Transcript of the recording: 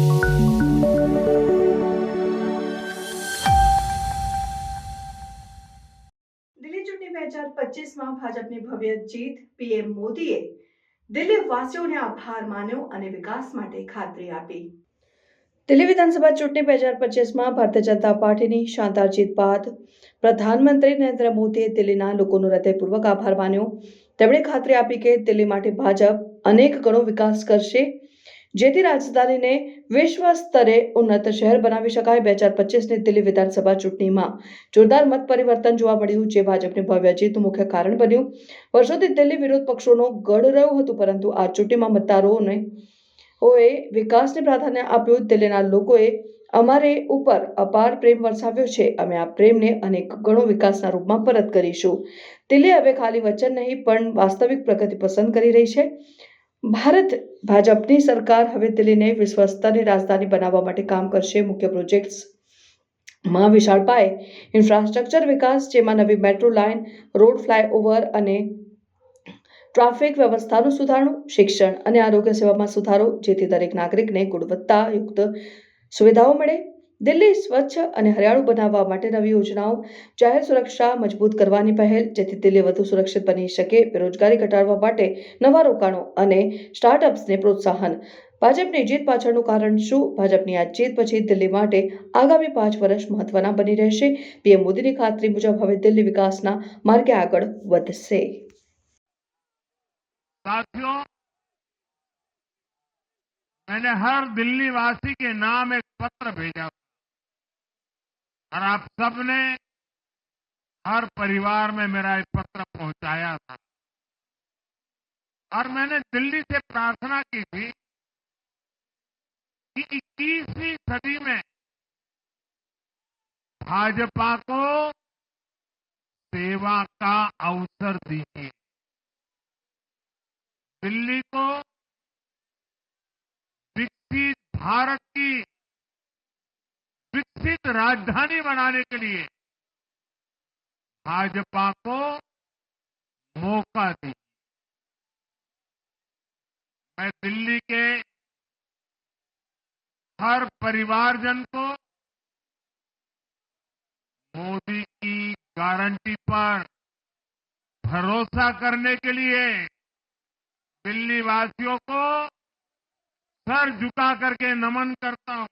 દિલ્હી ચૂંટણી 2025માં ભાજપની ભવ્ય જીત. પીએમ મોદીએ દિલ્હી વાસીઓને આભાર માન્યો અને વિકાસ માટે ખાતરી આપી. દિલ્હી વિધાનસભા ચૂંટણી 2025માં ભારતીય જનતા પાર્ટીની શાનદાર જીત બાદ પ્રધાનમંત્રી નરેન્દ્ર મોદીએ દિલ્હીના લોકોનો હૃદયપૂર્વક આભાર માન્યો. તેમણે ખાતરી આપી કે દિલ્હી માટે ભાજપ અનેક ગણો વિકાસ કરશે, જેથી રાજધાનીને વિશ્વ સ્તરે ઉન્નત શહેર બનાવી શકાય. 2025ની દિલ્હી વિધાનસભા ચૂંટણીમાં જોરદાર મત પરિવર્તન જોવા મળ્યું, જે ભાજપની ભવ્ય જીતનું મુખ્ય કારણ બન્યું. વર્ષોથી દિલ્હી વિરોધ પક્ષોનો ગઢ રહ્યું હતું, પરંતુ આ ચૂંટણીમાં મતદારોએ વિકાસને પ્રાધાન્ય આપ્યું. દિલ્હીના લોકોએ અમારે ઉપર અપાર પ્રેમ વરસાવ્યો છે. અમે આ પ્રેમને અનેક ગણો વિકાસના રૂપમાં પરત કરીશું. દિલ્હી હવે ખાલી વચન નહીં, પણ વાસ્તવિક પ્રગતિ પસંદ કરી રહી છે. ભાજપની સરકાર હવે દિલ્હીને વિશ્વ સ્તરની રાજધાની બનાવવા માટે કામ કરશે. મુખ્ય પ્રોજેક્ટ્સમાં વિશાળ પાયે ઇન્ફ્રાસ્ટ્રક્ચર વિકાસ, જેમાં નવી મેટ્રો લાઇન, રોડ, ફ્લાયઓવર અને ટ્રાફિક વ્યવસ્થાનું સુધારણું, શિક્ષણ અને આરોગ્ય સેવામાં સુધારો, જેથી દરેક નાગરિકને ગુણવત્તાયુક્ત સુવિધાઓ મળે. દિલ્હી સ્વચ્છ અને હરિયાળું બનાવવા માટે નવી યોજનાઓ, જાહેર સુરક્ષા મજબૂત કરવાની પહેલ, જેથી દિલ્હી વધુ સુરક્ષિત બની શકે. બેરોજગારી ઘટાડવા માટે નવા રોકાણો અને સ્ટાર્ટઅપ્સને પ્રોત્સાહન. ભાજપની જીત પાછળનું કારણ શું? ભાજપની આ જીત પછી દિલ્હી માટે આગામી 5 વર્ષ મહત્વના બની રહેશે. પીએમ મોદીની ખાતરી મુજબ હવે દિલ્હી વિકાસના માર્ગે આગળ વધશે. साथियों, मैंने हर दिल्ली वासी के नाम एक पत्र भेजा और आप सबने हर परिवार में मेरा एक पत्र पहुंचाया था और मैंने दिल्ली से प्रार्थना की थी कि 21वीं सदी में भाजपा को सेवा का अवसर दीजिए, दिल्ली को विकसित भारत की विकसित राजधानी बनाने के लिए भाजपा को मौका दीजिए। मैं दिल्ली के हर परिवारजन को मोदी की गारंटी पर भरोसा करने के लिए दिल्ली वासियों को सर झुका करके नमन करता हूं।